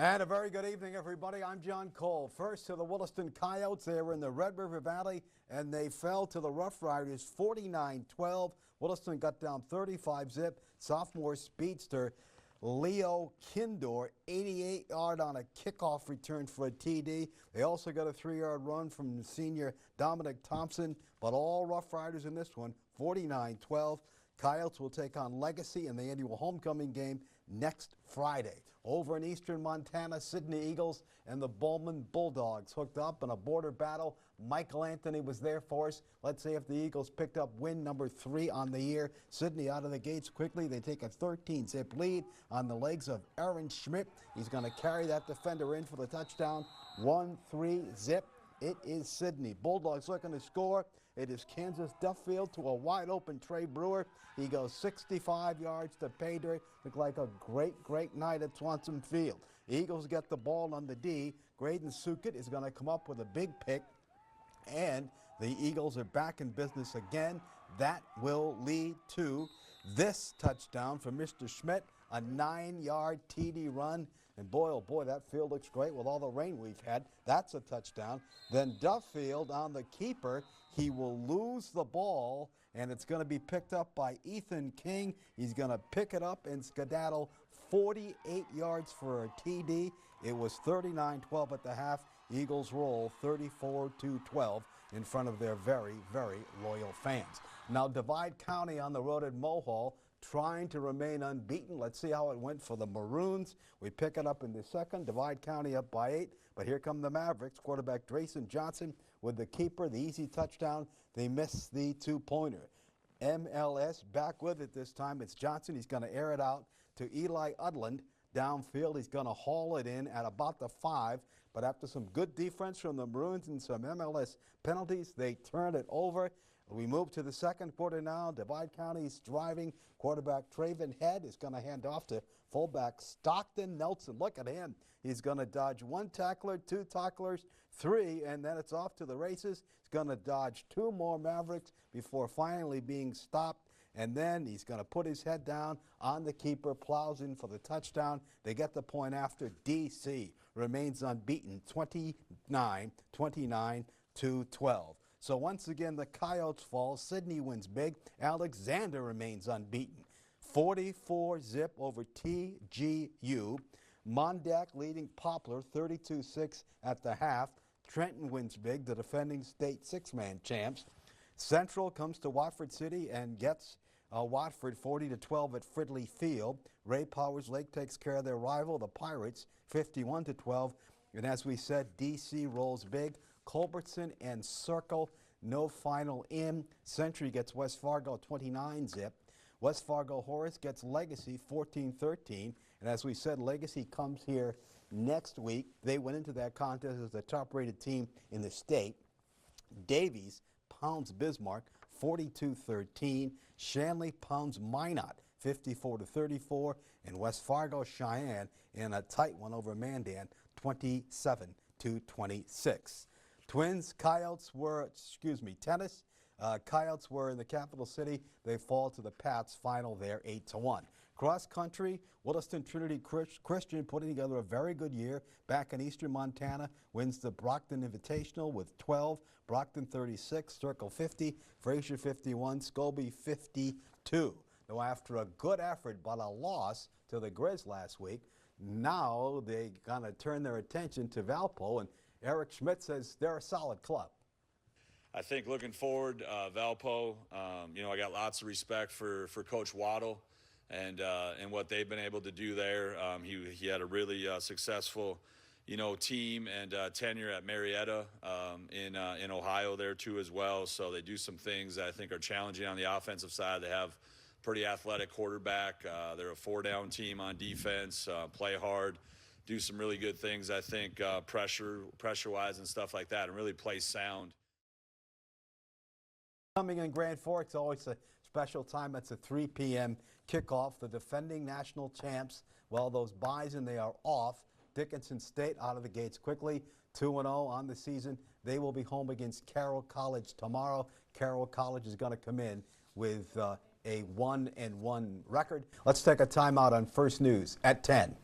And a very good evening, everybody. I'm John Cole. First to the Williston Coyotes. They were in the Red River Valley, and they fell to the Rough Riders 49-12. Williston got down 35-zip. Sophomore speedster Leo Kindor, 88-yard on a kickoff return for a TD. They also got a 3-yard run from senior Dominic Thompson, but all Rough Riders in this one, 49-12. Coyotes will take on Legacy in the annual homecoming game next Friday. Over in eastern Montana, Sydney Eagles and the Bowman Bulldogs hooked up in a border battle. Michael Anthony was there for us. Let's see if the Eagles picked up win number 3 on the year. Sydney out of the gates quickly. They take a 13-zip lead on the legs of Aaron Schmidt. He's going to carry that defender in for the touchdown. 1-3-zip. It is Sydney. Bulldogs looking to score. It is Kansas Duffield to a wide-open Trey Brewer. He goes 65 yards to pay dirt. Looked like a great night at Swanson Field. The Eagles get the ball on the D. Graydon Sukit is going to come up with a big pick, and the Eagles are back in business again. That will lead to this touchdown for Mr. Schmidt, a 9-yard TD run. And boy, oh boy, that field looks great with all the rain we've had. That's a touchdown. Then Duffield on the keeper. He will lose the ball, and it's going to be picked up by Ethan King. He's going to pick it up and skedaddle 48 yards for a TD. It was 39-12 at the half. Eagles roll 34-12 in front of their very loyal fans. Now Divide County on the road at Mohall, trying to remain unbeaten. Let's see how it went for the Maroons. We pick it up in the second. Divide County up by 8, but here come the Mavericks. Quarterback Drayson Johnson with the keeper, the easy touchdown. They miss the 2-pointer. MLS back with it this time. It's Johnson. He's going to air it out to Eli Udland. Downfield, he's going to haul it in at about the 5, but after some good defense from the Maroons and some MLS penalties, they turn it over. We move to the second quarter now. Divide County's driving. Quarterback Traven Head is going to hand off to fullback Stockton Nelson. Look at him. He's going to dodge 1 tackler, 2 tacklers, 3, and then it's off to the races. He's going to dodge 2 more Mavericks before finally being stopped. And then he's going to put his head down on the keeper, plows in for the touchdown. They get the point after. DC remains unbeaten, 29-12. So once again, the Coyotes fall. Sydney wins big. Alexander remains unbeaten. 44-zip over TGU. Mondack leading Poplar 32-6 at the half. Trenton wins big, the defending state 6-man champs. Central comes to Watford City and gets Watford 40-12 at Fridley Field. Ray Powers Lake takes care of their rival, the Pirates, 51-12. And as we said, DC rolls big. Culbertson and Circle, no final in. Century gets West Fargo 29-zip. West Fargo Horace gets Legacy 14-13. And as we said, Legacy comes here next week. They went into that contest as the top-rated team in the state. Davies pounds Bismarck 42-13. Shanley pounds Minot 54-34. And West Fargo Cheyenne in a tight one over Mandan 27-26. Twins, Coyotes were, tennis. Coyotes were in the capital city. They fall to the Pats, final there 8-1. Cross country, Williston Trinity Christian putting together a very good year back in eastern Montana, wins the Brockton Invitational with 12, Brockton 36, Circle 50, Fraser 51, Scobie 52. Now after a good effort but a loss to the Grizz last week, now they're going to turn their attention to Valpo, and Eric Schmidt says they're a solid club. I think looking forward, Valpo, I got lots of respect for Coach Waddle and what they've been able to do there. He had a really successful, team and tenure at Marietta in Ohio there too as well. So they do some things that I think are challenging on the offensive side. They have pretty athletic quarterback. They're a 4-down team on defense, play hard, do some really good things, I think, pressure-wise and stuff like that, and really play sound. Coming in Grand Forks, always a special time. It's a 3 p.m. kickoff. The defending national champs, well, those Bison, they are off. Dickinson State out of the gates quickly, 2-0 on the season. They will be home against Carroll College tomorrow. Carroll College is going to come in with a 1-1 record. Let's take a timeout on First News at 10.